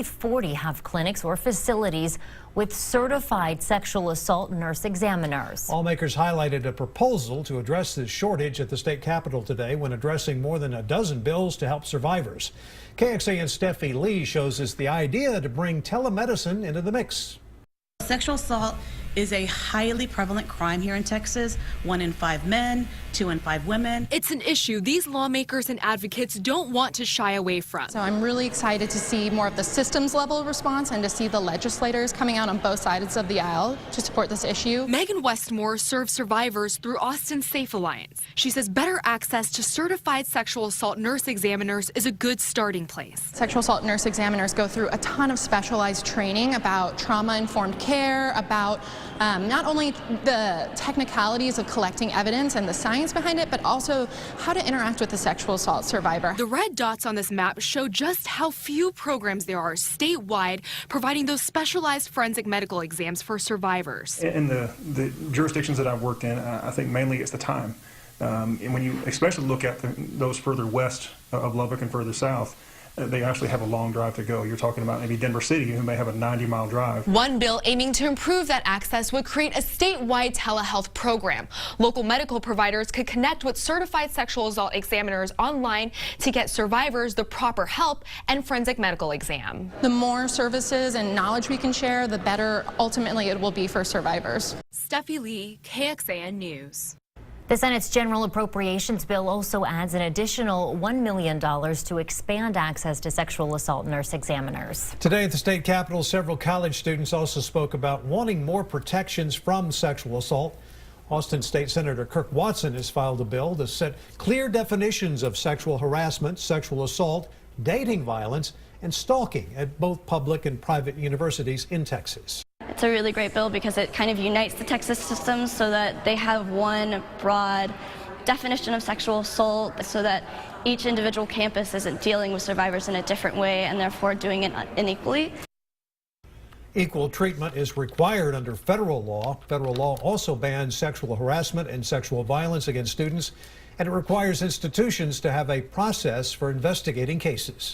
only 40 have clinics or facilities with certified sexual assault nurse examiners. Lawmakers highlighted a proposal to address this shortage at the state capitol today when addressing more than a dozen bills to help survivors. KXAN's Steffi Lee shows us the idea to bring telemedicine into the mix. Sexual assault is a highly prevalent crime here in Texas. 1 in 5 men, 2 in 5 women. It's an issue these lawmakers and advocates don't want to shy away from. So I'm really excited to see more of the systems level response and to see the legislators coming out on both sides of the aisle to support this issue. Megan Westmore serves survivors through Austin Safe Alliance. She says better access to certified sexual assault nurse examiners is a good starting place. Sexual assault nurse examiners go through a ton of specialized training about trauma-informed care, about not only the technicalities of collecting evidence and the science behind it, but also how to interact with the sexual assault survivor. The red dots on this map show just how few programs there are statewide providing those specialized forensic medical exams for survivors. In the jurisdictions that I've worked in, I think mainly it's the time. And when you especially look at those further west of Lubbock and further south, they actually have a long drive to go. You're talking about maybe Denver City, who may have a 90-mile drive. One bill aiming to improve that access would create a statewide telehealth program. Local medical providers could connect with certified sexual assault examiners online to get survivors the proper help and forensic medical exam. The more services and knowledge we can share, the better ultimately it will be for survivors. Steffi Lee, KXAN News. The Senate's general appropriations bill also adds an additional $1 million to expand access to sexual assault nurse examiners. Today at the state capitol, several college students also spoke about wanting more protections from sexual assault. Austin State Senator Kirk Watson has filed a bill to set clear definitions of sexual harassment, sexual assault, dating violence, and stalking at both public and private universities in Texas. It's a really great bill because it kind of unites the Texas systems so that they have one broad definition of sexual assault so that each individual campus isn't dealing with survivors in a different way and therefore doing it unequally. Equal treatment is required under federal law. Federal law also bans sexual harassment and sexual violence against students, and it requires institutions to have a process for investigating cases.